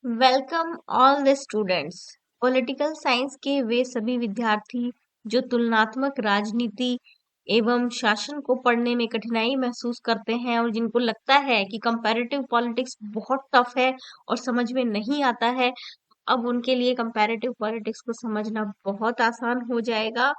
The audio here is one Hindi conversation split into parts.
Welcome all the students. Political science के वे सभी विद्यार्थी जो तुलनात्मक राजनीति एवं शासन को पढ़ने में कठिनाई महसूस करते हैं और जिनको लगता है कि कंपैरेटिव पॉलिटिक्स बहुत टफ है और समझ में नहीं आता है, अब उनके लिए कंपैरेटिव पॉलिटिक्स को समझना बहुत आसान हो जाएगा।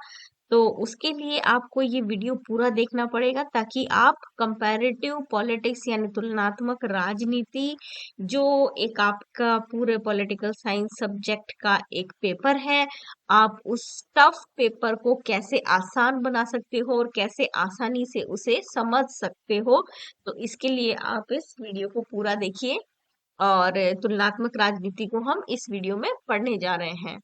तो उसके लिए आपको ये वीडियो पूरा देखना पड़ेगा ताकि आप कंपैरेटिव पॉलिटिक्स यानी तुलनात्मक राजनीति जो एक आपका पूरे पॉलिटिकल साइंस सब्जेक्ट का एक पेपर है, आप उस टफ पेपर को कैसे आसान बना सकते हो और कैसे आसानी से उसे समझ सकते हो। तो इसके लिए आप इस वीडियो को पूरा देखिए और तुलनात्मक राजनीति को हम इस वीडियो में पढ़ने जा रहे हैं।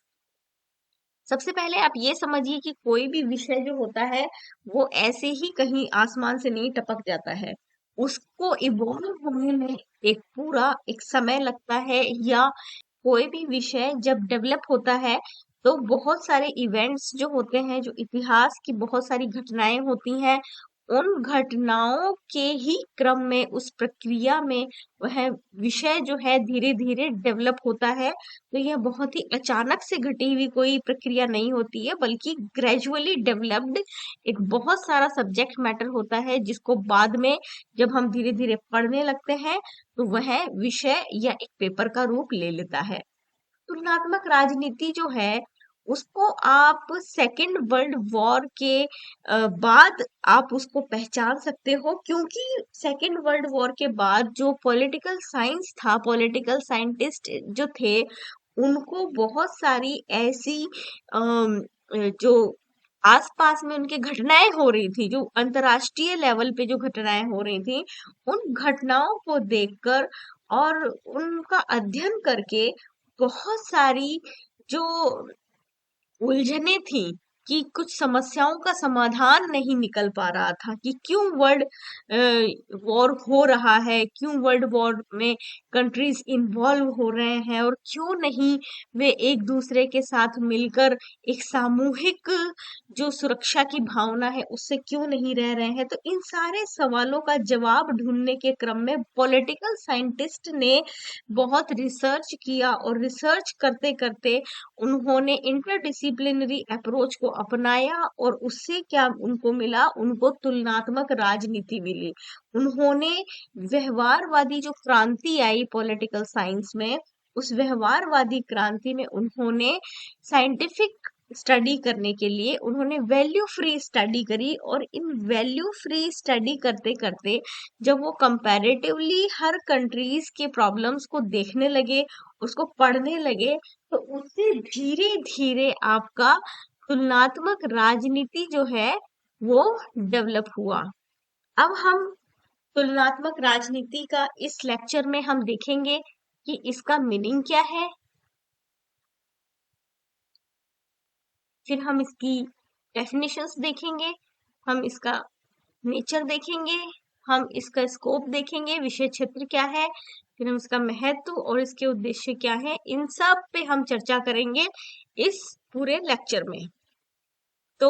सबसे पहले आप ये समझिए कि कोई भी विषय जो होता है वो ऐसे ही कहीं आसमान से नहीं टपक जाता है। उसको इवॉल्व होने में एक समय लगता है, या कोई भी विषय जब डेवलप होता है तो बहुत सारे इवेंट्स जो होते हैं, जो इतिहास की बहुत सारी घटनाएं होती हैं, उन घटनाओं के ही क्रम में उस प्रक्रिया में वह विषय जो है धीरे धीरे डेवलप होता है। तो यह बहुत ही अचानक से घटी हुई कोई प्रक्रिया नहीं होती है, बल्कि ग्रेजुअली डेवलप्ड एक बहुत सारा सब्जेक्ट मैटर होता है, जिसको बाद में जब हम धीरे धीरे पढ़ने लगते हैं तो वह विषय या एक पेपर का रूप ले लेता है। तुलनात्मक राजनीति जो है उसको आप सेकेंड वर्ल्ड वॉर के बाद आप उसको पहचान सकते हो, क्योंकि सेकेंड वर्ल्ड वॉर के बाद जो पॉलिटिकल साइंस था, पॉलिटिकल साइंटिस्ट जो थे, उनको बहुत सारी ऐसी जो आसपास में उनके घटनाएं हो रही थी, जो अंतरराष्ट्रीय लेवल पे जो घटनाएं हो रही थी, उन घटनाओं को देखकर और उनका अध्ययन करके बहुत सारी जो उलझने थी, कि कुछ समस्याओं का समाधान नहीं निकल पा रहा था कि क्यों वर्ल्ड वॉर हो रहा है, क्यों वर्ल्ड वॉर में कंट्रीज इन्वॉल्व हो रहे हैं और क्यों नहीं वे एक दूसरे के साथ मिलकर एक सामूहिक जो सुरक्षा की भावना है उससे क्यों नहीं रह रहे हैं। तो इन सारे सवालों का जवाब ढूंढने के क्रम में पॉलिटिकल साइंटिस्ट ने बहुत रिसर्च किया और रिसर्च करते करते उन्होंने इंटरडिसिप्लिनरी अप्रोच को अपनाया और उससे क्या उनको मिला, उनको तुलनात्मक राजनीति मिली। उन्होंने व्यवहारवादी जो क्रांति आई पॉलिटिकल साइंस में, उस व्यवहारवादी क्रांति में उन्होंने साइंटिफिक स्टडी करने के लिए उन्होंने वैल्यू फ्री स्टडी करी, और इन वैल्यू फ्री स्टडी करते करते जब वो कंपैरेटिवली हर कंट्रीज के प्रॉब्लम्स को देखने लगे, उसको पढ़ने लगे, तो उससे धीरे धीरे आपका तुलनात्मक राजनीति जो है वो डेवलप हुआ। अब हम तुलनात्मक राजनीति का इस लेक्चर में हम देखेंगे कि इसका मीनिंग क्या है, फिर हम इसकी डेफिनेशंस देखेंगे, हम इसका नेचर देखेंगे, हम इसका स्कोप देखेंगे, विषय क्षेत्र क्या है, फिर हम इसका महत्व और इसके उद्देश्य क्या है, इन सब पे हम चर्चा करेंगे इस पूरे लेक्चर में। तो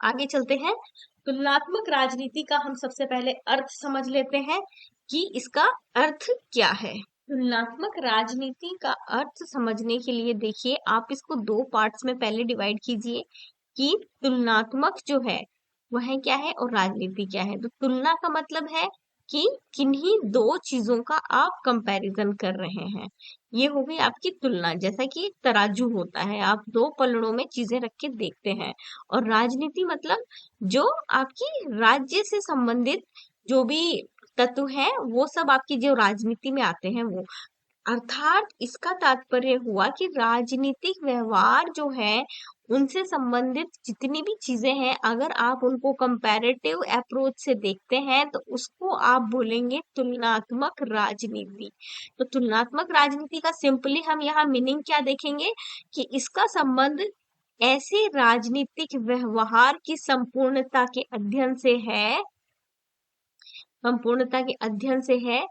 आगे चलते हैं। तुलनात्मक राजनीति का हम सबसे पहले अर्थ समझ लेते हैं कि इसका अर्थ क्या है। तुलनात्मक राजनीति का अर्थ समझने के लिए देखिए, आप इसको दो पार्ट्स में पहले डिवाइड कीजिए कि तुलनात्मक जो है वह क्या है और राजनीति क्या है। तो तुलना का मतलब है कि किन्हीं दो चीजों का आप कंपैरिजन कर रहे हैं, ये हो गई आपकी तुलना। जैसा कि एक तराजू होता है, आप दो पलड़ों में चीजें रख के देखते हैं। और राजनीति मतलब जो आपकी राज्य से संबंधित जो भी तत्व है वो सब आपकी जो राजनीति में आते हैं वो, अर्थात इसका तात्पर्य हुआ कि राजनीतिक व्यवहार जो है उनसे संबंधित जितनी भी चीजें हैं, अगर आप उनको कंपैरेटिव अप्रोच से देखते हैं तो उसको आप बोलेंगे तुलनात्मक राजनीति। तो तुलनात्मक राजनीति का सिंपली हम यहाँ मीनिंग क्या देखेंगे कि इसका संबंध ऐसे राजनीतिक व्यवहार की संपूर्णता के अध्ययन से है,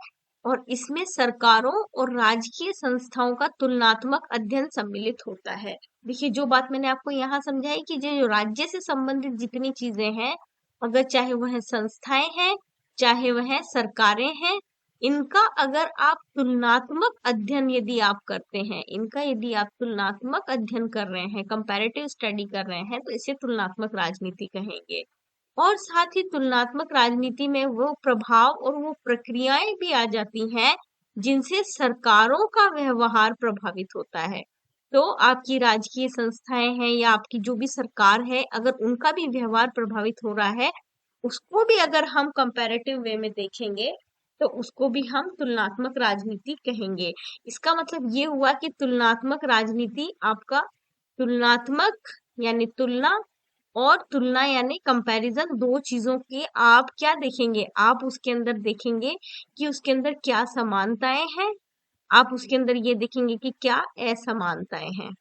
और इसमें सरकारों और राजकीय संस्थाओं का तुलनात्मक अध्ययन सम्मिलित होता है। देखिए, जो बात मैंने आपको यहाँ समझाई कि जो राज्य से संबंधित जितनी चीजें हैं, अगर चाहे वह संस्थाएं हैं, चाहे वह सरकारें हैं, इनका अगर आप तुलनात्मक अध्ययन यदि आप करते हैं, इनका यदि आप तुलनात्मक अध्ययन कर रहे हैं, कंपैरेटिव स्टडी कर रहे हैं, तो इसे तुलनात्मक राजनीति कहेंगे। और साथ ही तुलनात्मक राजनीति में वो प्रभाव और वो प्रक्रियाएं भी आ जाती हैं जिनसे सरकारों का व्यवहार प्रभावित होता है। तो आपकी राजकीय संस्थाएं हैं या आपकी जो भी सरकार है, अगर उनका भी व्यवहार प्रभावित हो रहा है, उसको भी अगर हम कंपैरेटिव वे में देखेंगे तो उसको भी हम तुलनात्मक राजनीति कहेंगे। इसका मतलब ये हुआ कि तुलनात्मक राजनीति आपका तुलनात्मक यानी तुलना और तुलना यानी कंपैरिजन, दो चीजों के आप क्या देखेंगे, आप उसके अंदर देखेंगे कि उसके अंदर क्या समानताएं हैं, आप उसके अंदर ये देखेंगे कि क्या असमानताएं हैं।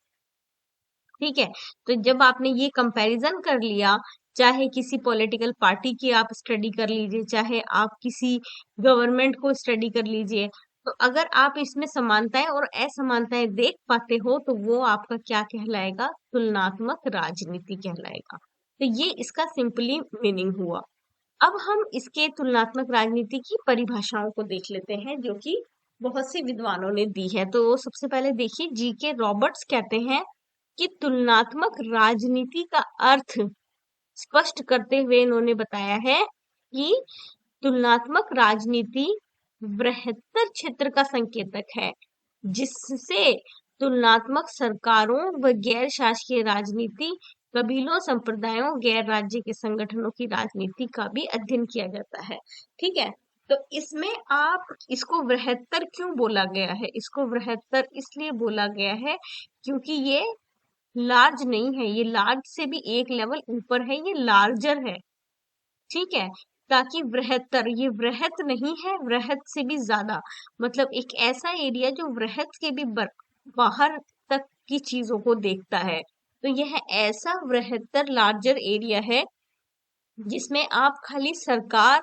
ठीक है, तो जब आपने ये कंपैरिजन कर लिया, चाहे किसी पॉलिटिकल पार्टी की आप स्टडी कर लीजिए, चाहे आप किसी गवर्नमेंट को स्टडी कर लीजिए, तो अगर आप इसमें समानताएं और असमानताएं देख पाते हो तो वो आपका क्या कहलाएगा, तुलनात्मक राजनीति कहलाएगा। तो ये इसका सिंपली मीनिंग हुआ। अब हम इसके तुलनात्मक राजनीति की परिभाषाओं को देख लेते हैं जो कि बहुत से विद्वानों ने दी है। तो सबसे पहले देखिए, जीके रॉबर्ट्स कहते हैं कि तुलनात्मक राजनीति का अर्थ स्पष्ट करते हुए इन्होंने बताया है कि तुलनात्मक राजनीति बृहत्तर क्षेत्र का संकेतक है जिससे तुलनात्मक सरकारों व गैर शासकीय राजनीति, कबीलों, संप्रदायों, गैर राज्य के संगठनों की राजनीति का भी अध्ययन किया जाता है। ठीक है, तो इसमें आप इसको बृहत्तर क्यों बोला गया है, इसको बृहत्तर इसलिए बोला गया है क्योंकि ये लार्ज नहीं है, ये लार्ज से भी एक लेवल ऊपर है, ये लार्जर है। ठीक है, ताकि बृहत्तर, ये बृहत नहीं है, बृहत से भी ज्यादा, मतलब एक ऐसा एरिया जो बृहत के भी बाहर तक की चीजों को देखता है। तो यह ऐसा बृहत्तर लार्जर एरिया है जिसमें आप खाली सरकार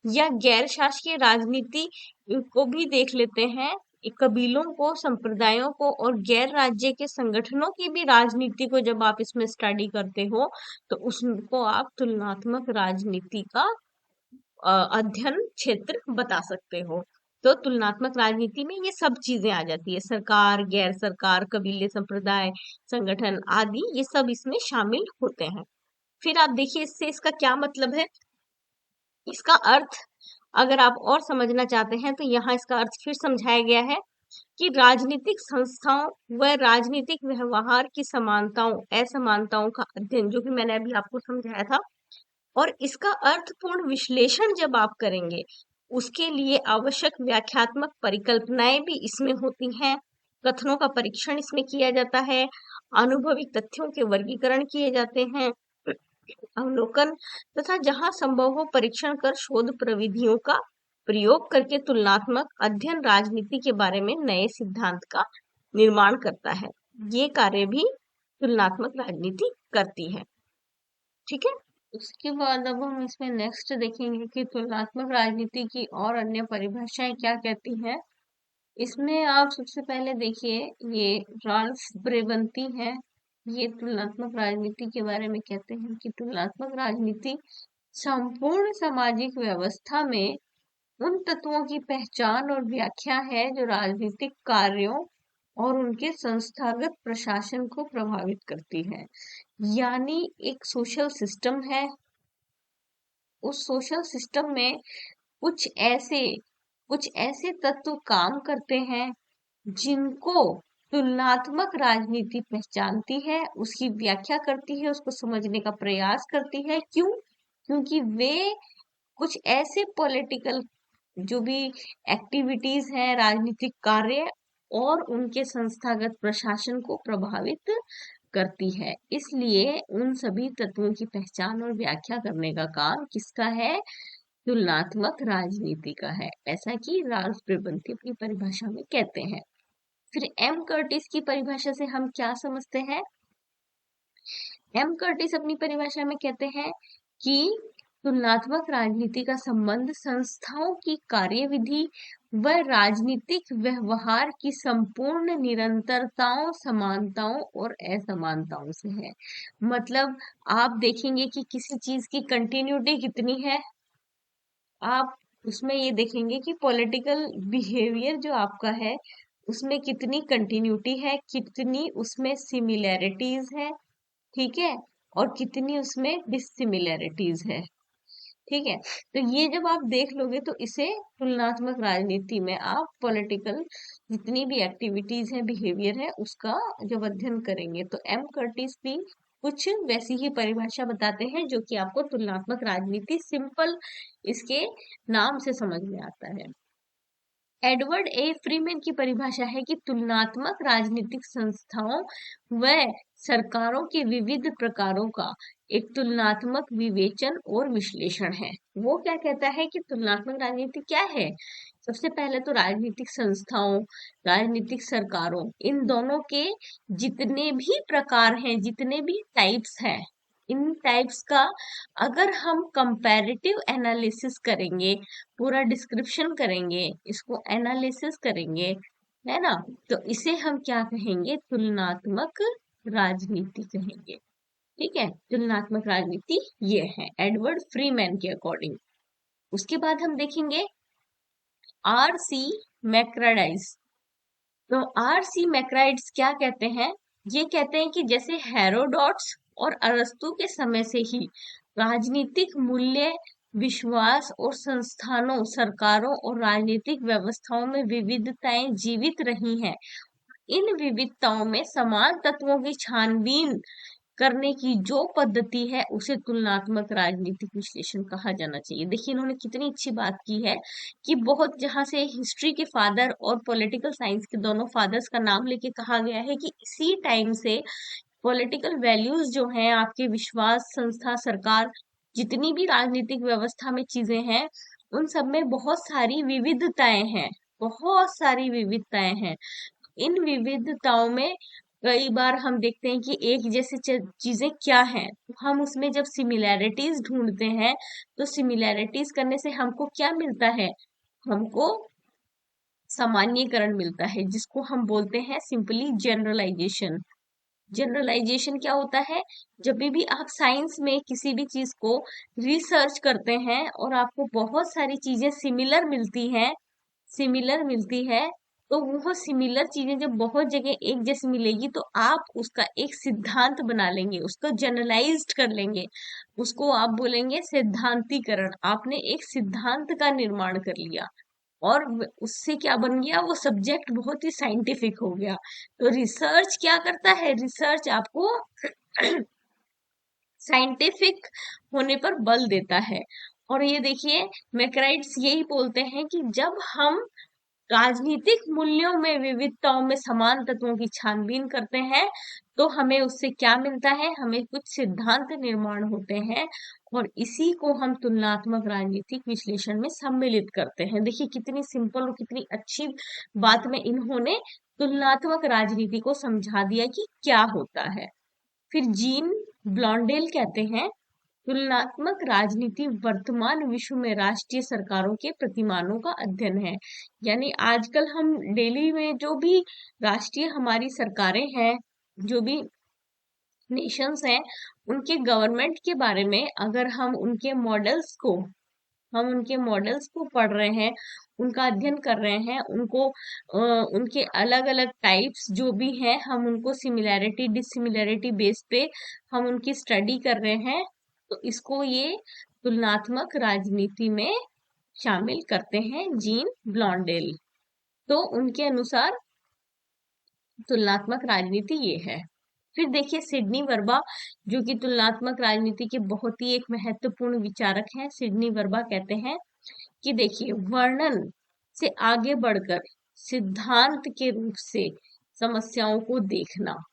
या गैर शासकीय राजनीति को भी देख लेते हैं, कबीलों को, संप्रदायों को और गैर राज्य के संगठनों की भी राजनीति को जब आप इसमें स्टडी करते हो तो उसको आप तुलनात्मक राजनीति का अध्ययन क्षेत्र बता सकते हो। तो तुलनात्मक राजनीति में ये सब चीजें आ जाती है, सरकार, गैर सरकार, कबीले, संप्रदाय, संगठन आदि, ये सब इसमें शामिल होते हैं। फिर आप देखिए इससे इसका क्या मतलब है, इसका अर्थ अगर आप और समझना चाहते हैं तो यहाँ इसका अर्थ फिर समझाया गया है कि राजनीतिक संस्थाओं व राजनीतिक व्यवहार की समानताओं असमानताओं का अध्ययन, जो कि मैंने अभी आपको समझाया था, और इसका अर्थपूर्ण विश्लेषण जब आप करेंगे उसके लिए आवश्यक व्याख्यात्मक परिकल्पनाएं भी इसमें होती हैं, कथनों का परीक्षण इसमें किया जाता है, अनुभविक तथ्यों के वर्गीकरण किए जाते हैं, अवलोकन तथा जहां संभव हो परीक्षण कर शोध प्रविधियों का प्रयोग करके तुलनात्मक अध्ययन राजनीति के बारे में नए सिद्धांत का निर्माण करता है। ये कार्य भी तुलनात्मक राजनीति करती है। ठीक है, उसके बाद अब हम इसमें नेक्स्ट देखेंगे कि तुलनात्मक राजनीति की और अन्य परिभाषाएं क्या कहती हैं। इसमें आप सबसे पहले देखिए, ये राल्फ ब्रेबंती है, ये तुलनात्मक राजनीति के बारे में कहते हैं कि तुलनात्मक राजनीति संपूर्ण सामाजिक व्यवस्था में उन तत्वों की पहचान और व्याख्या है जो राजनीतिक कार्यों और उनके संस्थागत प्रशासन को प्रभावित करती है। यानी एक सोशल सिस्टम है, उस सोशल सिस्टम में कुछ ऐसे तत्व काम करते हैं जिनको तुलनात्मक राजनीति पहचानती है, उसकी व्याख्या करती है, उसको समझने का प्रयास करती है। क्यों? क्योंकि वे कुछ ऐसे पॉलिटिकल जो भी एक्टिविटीज हैं, राजनीतिक कार्य और उनके संस्थागत प्रशासन को प्रभावित करती है। इसलिए उन सभी तत्वों की पहचान और व्याख्या करने का काम किसका है? तुलनात्मक राजनीति का है, ऐसा कि राल्फ ब्रेबंती अपनी परिभाषा में कहते हैं। फिर एम कर्टिस की परिभाषा से हम क्या समझते हैं? एम कर्टिस अपनी परिभाषा में कहते हैं कि तुलनात्मक राजनीति का संबंध संस्थाओं की कार्यविधि व राजनीतिक व्यवहार की संपूर्ण निरंतरताओं, समानताओं और असमानताओं से है। मतलब आप देखेंगे कि किसी चीज की कंटिन्यूटी कितनी है, आप उसमें ये देखेंगे कि पॉलिटिकल बिहेवियर जो आपका है उसमें कितनी कंटिन्यूटी है, कितनी उसमें सिमिलैरिटीज है, ठीक है, और कितनी उसमें डिसिमिलैरिटीज है। ठीक है, तो ये जब आप देख लोगे तो इसे तुलनात्मक राजनीति में आप पॉलिटिकल जितनी भी एक्टिविटीज है, बिहेवियर है, उसका जब अध्ययन करेंगे तो एम कर्टिस भी कुछ वैसी ही परिभाषा बताते हैं जो कि आपको तुलनात्मक राजनीति सिंपल इसके नाम से समझ में आता है। एडवर्ड ए फ्रीमैन की परिभाषा है कि तुलनात्मक राजनीतिक संस्थाओं व सरकारों के विविध प्रकारों का एक तुलनात्मक विवेचन और विश्लेषण है। वो क्या कहता है कि तुलनात्मक राजनीति क्या है? सबसे पहले तो राजनीतिक संस्थाओं, राजनीतिक सरकारों, इन दोनों के जितने भी प्रकार हैं, जितने भी टाइप्स हैं, इन टाइप्स का अगर हम कंपैरेटिव एनालिसिस करेंगे, पूरा डिस्क्रिप्शन करेंगे, इसको एनालिसिस करेंगे, है ना, तो इसे हम क्या कहेंगे? तुलनात्मक राजनीति कहेंगे। ठीक है, तुलनात्मक राजनीति ये है एडवर्ड फ्रीमैन के अकॉर्डिंग। उसके बाद हम देखेंगे आर सी मैक्राइड्स। तो आर सी मैक्राइड्स क्या कहते हैं? ये कहते हैं कि जैसे हेरोडोट्स और अरस्तु के समय से ही राजनीतिक मूल्य, विश्वास और संस्थानों, सरकारों और राजनीतिक व्यवस्थाओं में विविधताएं जीवित रही हैं। इन विविधताओं में समान तत्वों की छानबीन करने की जो पद्धति है उसे तुलनात्मक राजनीतिक विश्लेषण कहा जाना चाहिए। देखिए इन्होंने कितनी अच्छी बात की है कि बहुत जहां से हिस्ट्री के फादर और पॉलिटिकल साइंस के दोनों फादर्स का नाम लेके कहा गया है कि इसी टाइम से पॉलिटिकल वैल्यूज जो हैं, आपके विश्वास, संस्था, सरकार, जितनी भी राजनीतिक व्यवस्था में चीजें हैं, उन सब में बहुत सारी विविधताएं हैं, बहुत सारी विविधताएं हैं। इन विविधताओं में कई बार हम देखते हैं कि एक जैसी चीजें क्या हैं, तो हम उसमें जब सिमिलैरिटीज ढूंढते हैं तो सिमिलैरिटीज करने से हमको क्या मिलता है? हमको सामान्यीकरण मिलता है, जिसको हम बोलते हैं सिंपली जनरलाइजेशन। जनरलाइजेशन क्या होता है? जब भी आप साइंस में किसी भी चीज को रिसर्च करते हैं और आपको बहुत सारी चीजें सिमिलर मिलती है, तो वो सिमिलर चीजें जब बहुत जगह एक जैसी मिलेगी तो आप उसका एक सिद्धांत बना लेंगे, उसको जनरलाइज्ड कर लेंगे, उसको आप बोलेंगे सिद्धांतीकरण। आपने एक सिद्धांत का निर्माण कर लिया और उससे क्या बन गया? वो सब्जेक्ट बहुत ही साइंटिफिक हो गया। तो रिसर्च क्या करता है? रिसर्च आपको साइंटिफिक होने पर बल देता है। और ये देखिए मैक्राइड्स यही बोलते हैं कि जब हम राजनीतिक मूल्यों में विविधताओं में समान तत्वों की छानबीन करते हैं तो हमें उससे क्या मिलता है? हमें कुछ सिद्धांत निर्माण होते हैं और इसी को हम तुलनात्मक राजनीतिक विश्लेषण में सम्मिलित करते हैं। देखिए कितनी सिंपल और कितनी अच्छी बात में इन्होंने तुलनात्मक राजनीति को समझा दिया कि क्या होता है। फिर जीन ब्लॉन्डेल कहते हैं तुलनात्मक राजनीति वर्तमान विश्व में राष्ट्रीय सरकारों के प्रतिमानों का अध्ययन है। यानी आजकल हम डेली में जो भी राष्ट्रीय हमारी सरकारें हैं, जो भी नेशंस हैं, उनके गवर्नमेंट के बारे में अगर हम उनके मॉडल्स को पढ़ रहे हैं, उनका अध्ययन कर रहे हैं, उनके अलग अलग टाइप्स जो भी हैं, हम उनको सिमिलैरिटी डिसिमिलैरिटी बेस पे हम उनकी स्टडी कर रहे हैं, तो इसको ये तुलनात्मक राजनीति में शामिल करते हैं जीन ब्लॉन्डेल। तो उनके अनुसार तुलनात्मक राजनीति ये है। फिर देखिए सिडनी वर्बा जो कि तुलनात्मक राजनीति के बहुत ही एक महत्वपूर्ण विचारक हैं। सिडनी वर्बा कहते हैं कि देखिए वर्णन से आगे बढ़कर सिद्धांत के रूप से समस्याओं को देखना।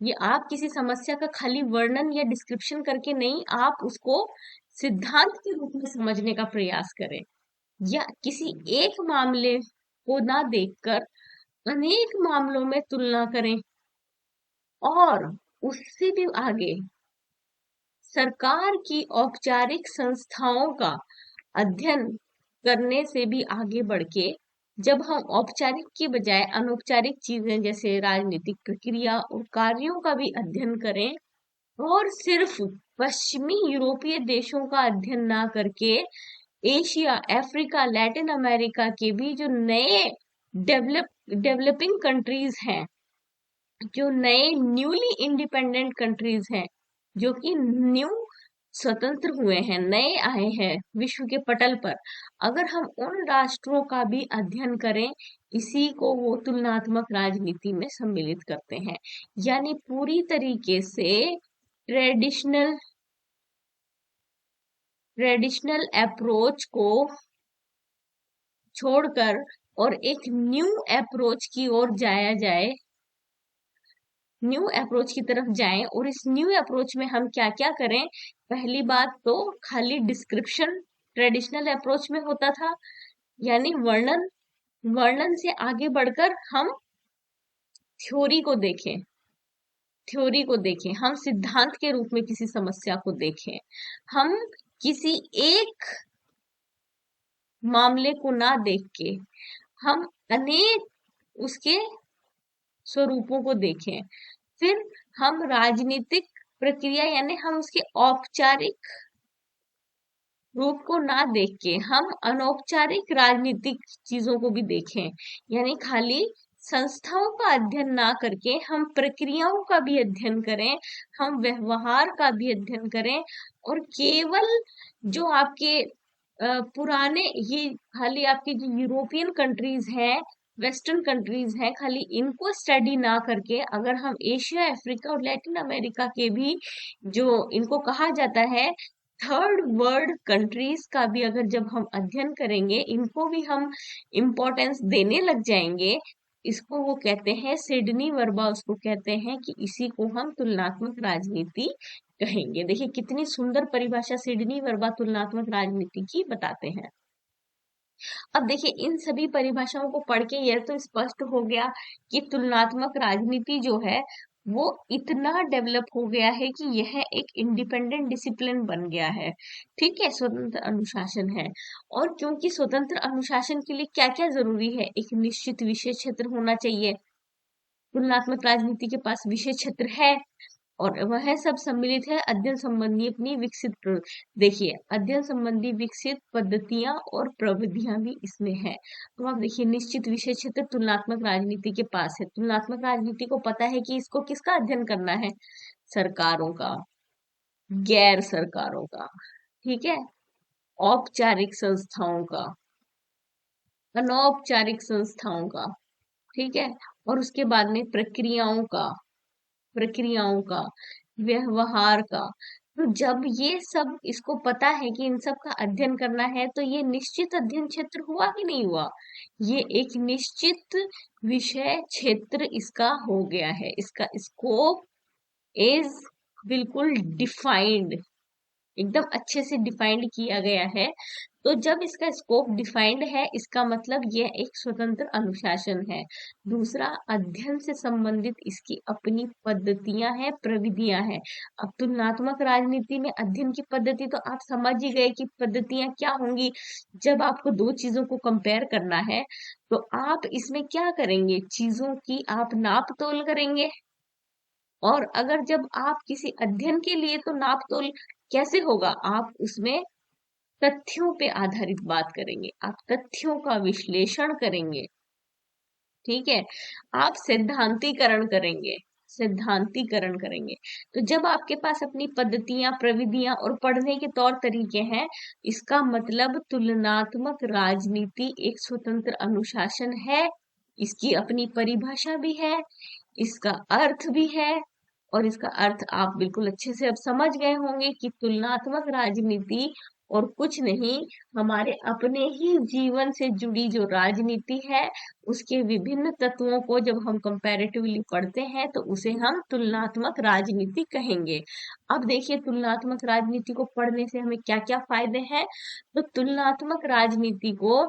ये आप किसी समस्या का खाली वर्णन या डिस्क्रिप्शन करके नहीं, आप उसको सिद्धांत के रूप में समझने का प्रयास करें, या किसी एक मामले को ना देखकर अनेक मामलों में तुलना करें, और उससे भी आगे सरकार की औपचारिक संस्थाओं का अध्ययन करने से भी आगे बढ़ के जब हम औपचारिक की बजाय अनौपचारिक चीजें जैसे राजनीतिक प्रक्रिया और कार्यों का भी अध्ययन करें, और सिर्फ पश्चिमी यूरोपीय देशों का अध्ययन ना करके एशिया, अफ्रीका, लैटिन अमेरिका के भी जो नए डेवलपिंग कंट्रीज हैं, जो नए न्यूली इंडिपेंडेंट कंट्रीज हैं, जो कि न्यू स्वतंत्र हुए हैं, नए आए हैं विश्व के पटल पर, अगर हम उन राष्ट्रों का भी अध्ययन करें, इसी को वो तुलनात्मक राजनीति में सम्मिलित करते हैं। यानी पूरी तरीके से ट्रेडिशनल ट्रेडिशनल अप्रोच को छोड़कर और एक न्यू अप्रोच की ओर जाया जाए, न्यू अप्रोच की तरफ जाएं। और इस न्यू अप्रोच में हम क्या क्या करें? पहली बात तो खाली डिस्क्रिप्शन ट्रेडिशनल अप्रोच में होता था, यानी वर्णन, वर्णन से आगे बढ़कर हम थ्योरी को देखें, थ्योरी को देखें, हम सिद्धांत के रूप में किसी समस्या को देखें, हम किसी एक मामले को ना देख के हम अनेक उसके स्वरूपों को देखें। फिर हम राजनीतिक प्रक्रिया यानी हम उसके औपचारिक रूप को ना देख के हम अनौपचारिक राजनीतिक चीजों को भी देखें, यानी खाली संस्थाओं का अध्ययन ना करके हम प्रक्रियाओं का भी अध्ययन करें, हम व्यवहार का भी अध्ययन करें। और केवल जो आपके पुराने ये खाली आपके जो यूरोपियन कंट्रीज हैं, वेस्टर्न कंट्रीज हैं, खाली इनको स्टडी ना करके अगर हम एशिया, अफ्रीका और लैटिन अमेरिका के भी जो इनको कहा जाता है थर्ड वर्ल्ड कंट्रीज का भी अगर जब हम अध्ययन करेंगे, इनको भी हम इम्पोर्टेंस देने लग जाएंगे, इसको वो कहते हैं सिडनी वर्बा, उसको कहते हैं कि इसी को हम तुलनात्मक राजनीति कहेंगे। देखिए कितनी सुंदर परिभाषा सिडनी वर्बा तुलनात्मक राजनीति की बताते हैं। अब देखिए इन सभी परिभाषाओं को पढ़ के यह तो स्पष्ट हो गया कि तुलनात्मक राजनीति जो है वो इतना डेवलप हो गया है कि यह एक इंडिपेंडेंट डिसिप्लिन बन गया है। ठीक है, स्वतंत्र अनुशासन है। और क्योंकि स्वतंत्र अनुशासन के लिए क्या क्या जरूरी है? एक निश्चित विषय क्षेत्र होना चाहिए। तुलनात्मक राजनीति के पास विषय क्षेत्र है और वह सब सम्मिलित है अध्ययन संबंधी अपनी देखिए अध्ययन संबंधी विकसित पद्धतियां और प्रविधियां भी इसमें है। तो आप देखिए निश्चित विषय क्षेत्र तुलनात्मक राजनीति के पास है। तुलनात्मक राजनीति को पता है कि इसको किसका अध्ययन करना है? सरकारों का, गैर सरकारों का, ठीक है, औपचारिक संस्थाओं का, अनौपचारिक संस्थाओं का, ठीक है, और उसके बाद में प्रक्रियाओं का, प्रक्रियाओं का, व्यवहार का। तो जब ये सब इसको पता है कि इन सब का अध्ययन करना है, तो ये निश्चित अध्ययन क्षेत्र हुआ कि नहीं हुआ? ये एक निश्चित विषय क्षेत्र इसका हो गया है। इसका स्कोप इज बिल्कुल डिफाइंड, एकदम अच्छे से डिफाइंड किया गया है। तो जब इसका स्कोप डिफाइंड है, इसका मतलब यह एक स्वतंत्र अनुशासन है। दूसरा, अध्ययन से संबंधित इसकी अपनी पद्धतियां हैं, प्रविधियां हैं। अब तुलनात्मक राजनीति में अध्ययन की पद्धति तो आप समझ ही गए कि पद्धतियां क्या होंगी। जब आपको दो चीजों को कंपेयर करना है, तो आप इसमें क्या करेंगे? चीजों की आप नाप तोल करेंगे। और अगर जब आप किसी अध्ययन के लिए, तो नाप तोल कैसे होगा? आप उसमें तथ्यों पे आधारित बात करेंगे, आप तथ्यों का विश्लेषण करेंगे, ठीक है, आप सिद्धांतीकरण करेंगे, सिद्धांतीकरण करेंगे। तो जब आपके पास अपनी पद्धतियां, प्रविधियां और पढ़ने के तौर तरीके हैं, इसका मतलब तुलनात्मक राजनीति एक स्वतंत्र अनुशासन है। इसकी अपनी परिभाषा भी है, इसका अर्थ भी है। और इसका अर्थ आप बिल्कुल अच्छे से अब समझ गए होंगे कि तुलनात्मक राजनीति और कुछ नहीं, हमारे अपने ही जीवन से जुड़ी जो राजनीति है, उसके विभिन्न तत्वों को जब हम कंपैरेटिवली पढ़ते हैं, तो उसे हम तुलनात्मक राजनीति कहेंगे। अब देखिए तुलनात्मक राजनीति को पढ़ने से हमें क्या क्या फायदे हैं। तो तुलनात्मक राजनीति को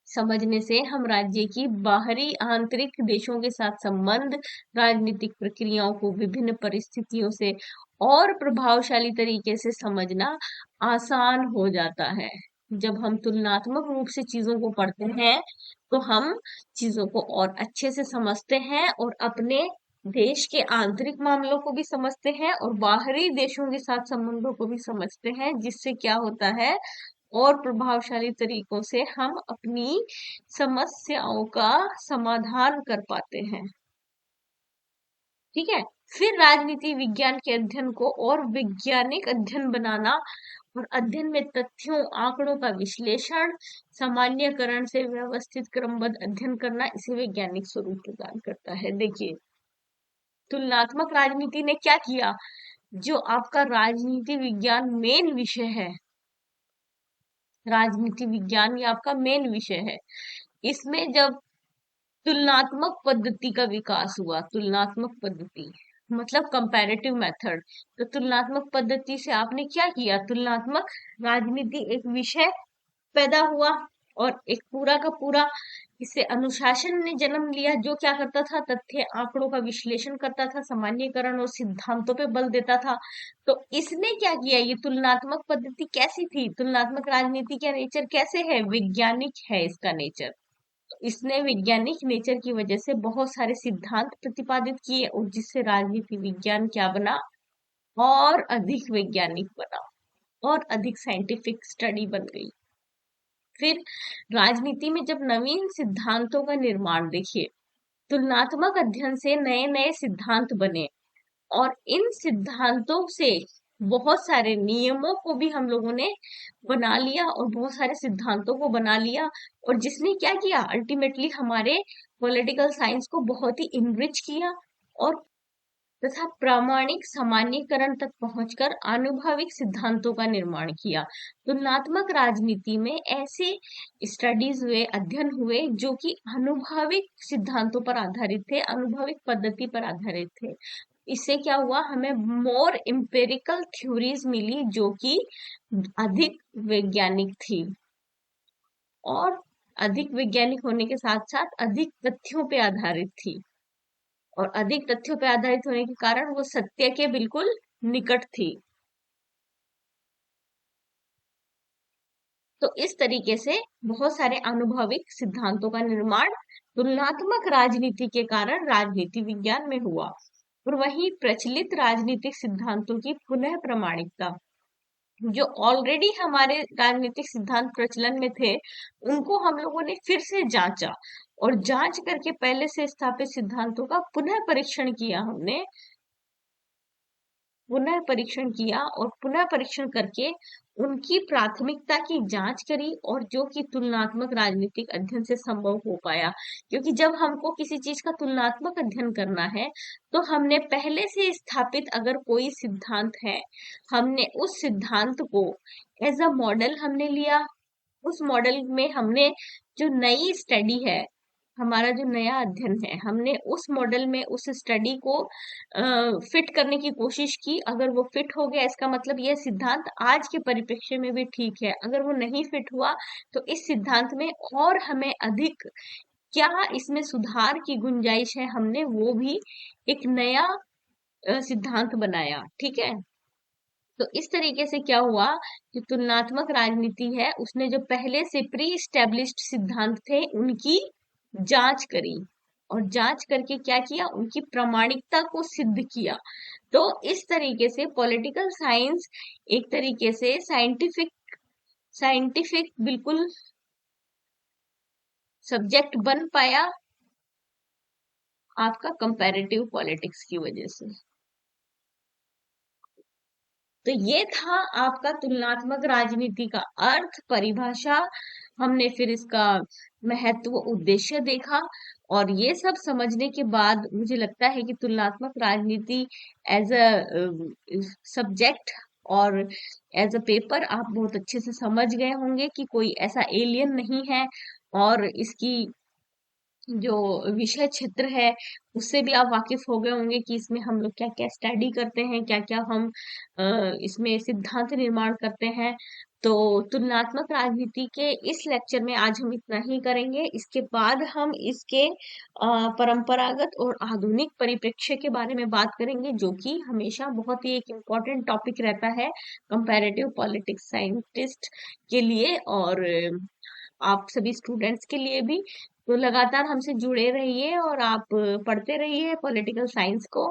समझने से हम राज्य की बाहरी आंतरिक देशों के साथ संबंध, राजनीतिक प्रक्रियाओं को विभिन्न परिस्थितियों से और प्रभावशाली तरीके से समझना आसान हो जाता है। जब हम तुलनात्मक रूप से चीजों को पढ़ते हैं, तो हम चीजों को और अच्छे से समझते हैं और अपने देश के आंतरिक मामलों को भी समझते हैं और बाहरी देशों के साथ संबंधों को भी समझते हैं, जिससे क्या होता है? और प्रभावशाली तरीकों से हम अपनी समस्याओं का समाधान कर पाते हैं। ठीक है। फिर राजनीति विज्ञान के अध्ययन को और वैज्ञानिक अध्ययन बनाना और अध्ययन में तथ्यों आंकड़ों का विश्लेषण सामान्यकरण से व्यवस्थित क्रमबद्ध अध्ययन करना इसे वैज्ञानिक स्वरूप प्रदान करता है। देखिए, तुलनात्मक राजनीति ने क्या किया, जो आपका राजनीति विज्ञान मेन विषय है, राजनीति विज्ञान ये आपका मेन विषय है, इसमें जब तुलनात्मक पद्धति का विकास हुआ, तुलनात्मक पद्धति मतलब कंपैरेटिव मेथड, तो तुलनात्मक पद्धति से आपने क्या किया, तुलनात्मक राजनीति एक विषय पैदा हुआ और एक पूरा का पूरा इससे अनुशासन ने जन्म लिया, जो क्या करता था, तथ्य आंकड़ों का विश्लेषण करता था, सामान्यकरण और सिद्धांतों पे बल देता था। तो इसने क्या किया, ये तुलनात्मक पद्धति कैसी थी, तुलनात्मक राजनीति का नेचर कैसे है, वैज्ञानिक है इसका नेचर। इसने वैज्ञानिक नेचर की वजह से बहुत सारे सिद्धांत प्रतिपादित किए और जिससे राजनीति विज्ञान क्या बना, और अधिक वैज्ञानिक बना और अधिक साइंटिफिक स्टडी बन गई। फिर राजनीति में जब नवीन सिद्धांतों का निर्माण, देखिए, तुलनात्मक अध्ययन से नए नए सिद्धांत बने और इन सिद्धांतों से बहुत सारे नियमों को भी हम लोगों ने बना लिया और बहुत सारे सिद्धांतों को बना लिया, और जिसने क्या किया, अल्टीमेटली हमारे पॉलिटिकल साइंस को बहुत ही इनरिच किया और तथा प्रामाणिक सामान्यीकरण तक पहुंचकर आनुभविक सिद्धांतों का निर्माण किया। तुलनात्मक राजनीति में ऐसे स्टडीज हुए, अध्ययन हुए जो कि अनुभविक सिद्धांतों पर आधारित थे, अनुभविक पद्धति पर आधारित थे। इससे क्या हुआ, हमें मोर एम्पिरिकल थ्योरीज मिली जो कि अधिक वैज्ञानिक थी, और अधिक वैज्ञानिक होने के साथ साथ अधिक तथ्यों पे आधारित थी, और अधिक तथ्यों पे आधारित होने के कारण वो सत्य के बिल्कुल निकट थी। तो इस तरीके से बहुत सारे अनुभविक सिद्धांतों का निर्माण तुलनात्मक राजनीति के कारण राजनीति विज्ञान में हुआ। और वहीं प्रचलित राजनीतिक सिद्धांतों की पुनः प्रमाणिकता, जो ऑलरेडी हमारे राजनीतिक सिद्धांत प्रचलन में थे, उनको हम लोगों ने फिर से जांचा और जांच करके पहले से स्थापित सिद्धांतों का पुनः परीक्षण किया, हमने पुनः परीक्षण किया और पुनः परीक्षण करके उनकी प्राथमिकता की जांच करी, और जो कि तुलनात्मक राजनीतिक अध्ययन से संभव हो पाया। क्योंकि जब हमको किसी चीज का तुलनात्मक अध्ययन करना है, तो हमने पहले से स्थापित अगर कोई सिद्धांत है, हमने उस सिद्धांत को एज अ मॉडल हमने लिया, उस मॉडल में हमने जो नई स्टडी है, हमारा जो नया अध्ययन है, हमने उस मॉडल में उस स्टडी को फिट करने की कोशिश की। अगर वो फिट हो गया, इसका मतलब यह सिद्धांत आज के परिप्रेक्ष्य में भी ठीक है। अगर वो नहीं फिट हुआ, तो इस सिद्धांत में और हमें अधिक क्या इसमें सुधार की गुंजाइश है, हमने वो भी एक नया सिद्धांत बनाया। ठीक है। तो इस तरीके से क्या हुआ कि तुलनात्मक राजनीति है, उसने जो पहले से प्री एस्टेब्लिश्ड सिद्धांत थे उनकी जांच करी, और जांच करके क्या किया, उनकी प्रामाणिकता को सिद्ध किया। तो इस तरीके से पॉलिटिकल साइंस एक तरीके से साइंटिफिक साइंटिफिक बिल्कुल सब्जेक्ट बन पाया आपका कंपैरेटिव पॉलिटिक्स की वजह से। तो ये था आपका तुलनात्मक राजनीति का अर्थ, परिभाषा, हमने फिर इसका महत्व, उद्देश्य देखा, और ये सब समझने के बाद मुझे लगता है कि तुलनात्मक राजनीति एज अ सब्जेक्ट और एज अ पेपर आप बहुत अच्छे से समझ गए होंगे कि कोई ऐसा एलियन नहीं है, और इसकी जो विषय क्षेत्र है उससे भी आप वाकिफ हो गए होंगे कि इसमें हम लोग क्या क्या स्टडी करते हैं, क्या क्या हम इसमें सिद्धांत निर्माण करते हैं। तो तुलनात्मक राजनीति के इस लेक्चर में आज हम इतना ही करेंगे। इसके बाद हम इसके परंपरागत और आधुनिक परिप्रेक्ष्य के बारे में बात करेंगे, जो कि हमेशा बहुत ही एक इम्पोर्टेंट टॉपिक रहता है कंपैरेटिव पॉलिटिक्स साइंटिस्ट के लिए, और आप सभी स्टूडेंट्स के लिए भी। तो लगातार हमसे जुड़े रहिए और आप पढ़ते रहिए पॉलिटिकल साइंस को।